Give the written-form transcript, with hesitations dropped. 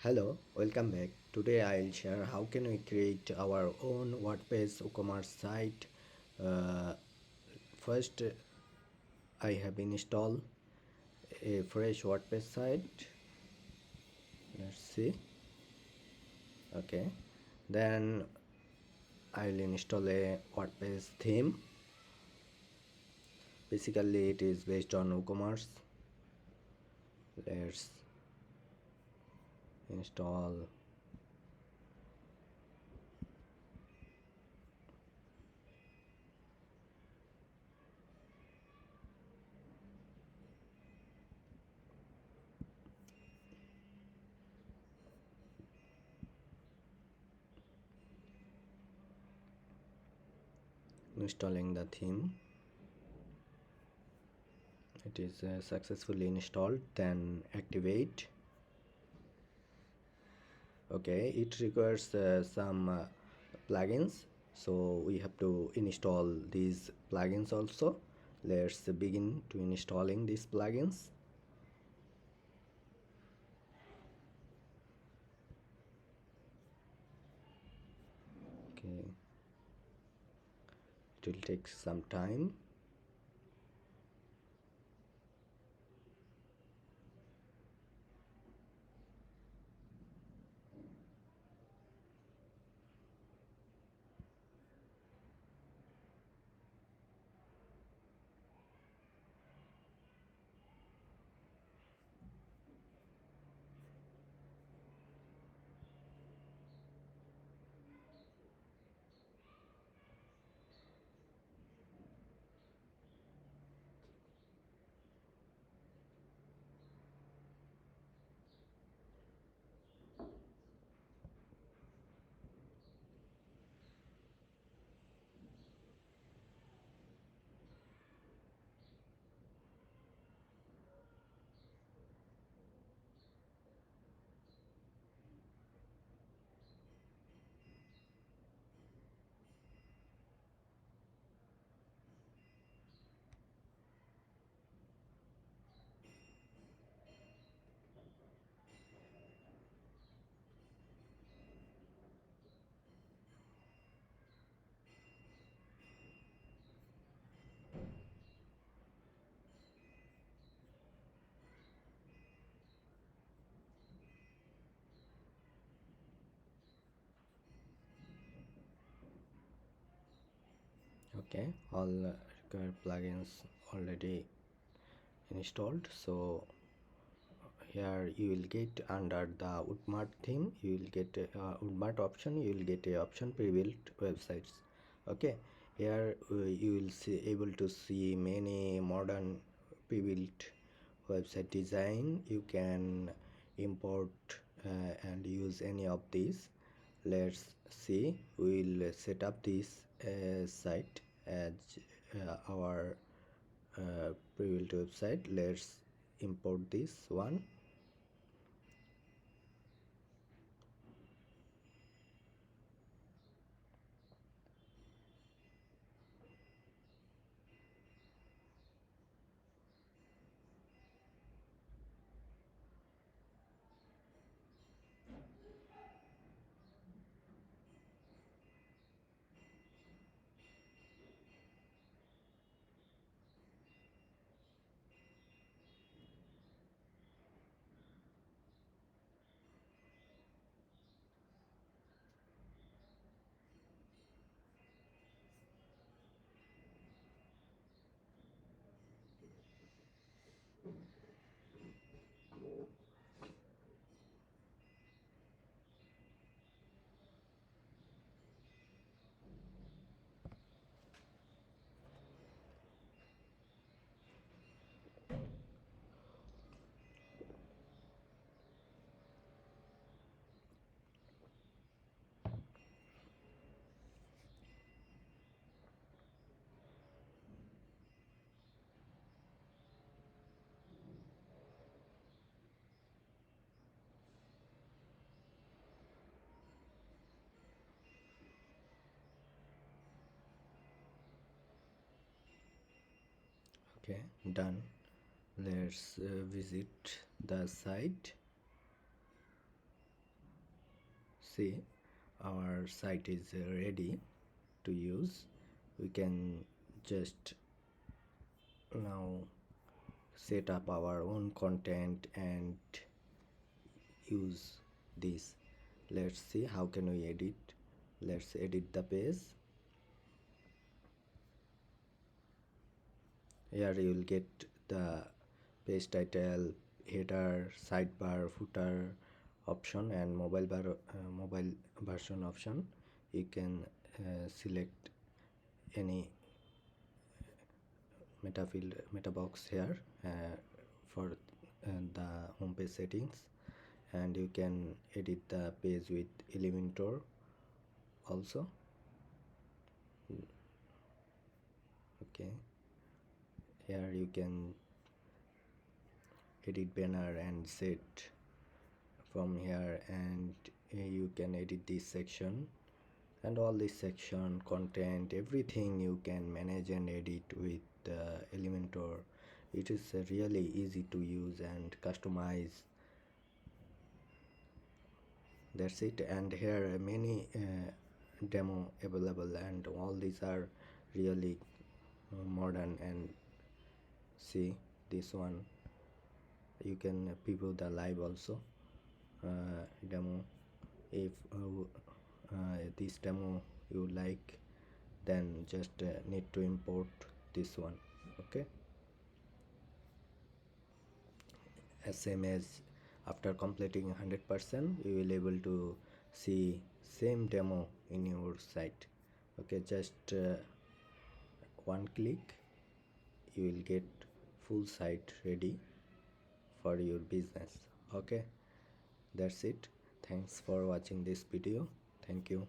Hello, welcome back. Today I'll share how can we create our own WordPress WooCommerce site. Uh, First, I have installed a fresh WordPress site. Let's see. Okay. Then I'll install a WordPress theme. Basically, it is based on WooCommerce. Let's install. Installing the theme. It is successfully installed. Then activate. Okay, it requires some plugins, so we have to install these plugins also. Let's begin to installing these plugins. Okay, it will take some time. Okay, all required plugins already installed. So here you will get under the Woodmart theme, you will get Woodmart option, you will get a option pre-built websites. Okay, here you will see able to see many modern pre-built website design. You can import and use any of these. Let's see, we will set up this site as our pre-built website. Let's import this one. Okay, done. Let's visit the site. see our site is ready to use. We can just now set up our own content and use this. Let's see how can we edit. Let's edit the page. Here you will get the page title, header, sidebar, footer option, and mobile version option. You can select any meta box here for the home page settings, and you can edit the page with Elementor also. Okay, here you can edit banner and set from here, and you can edit this section and all this section, content, everything you can manage and edit with Elementor. It is really easy to use and customize. That's it. And here are many demo available, and all these are really modern. And see this one, you can preview the live also demo. If this demo you like, then just need to import this one. Okay, as same as after completing 100% you will able to see same demo in your site. Okay, just one click you will get full site ready for your business. Okay, that's it. Thanks for watching this video. Thank you.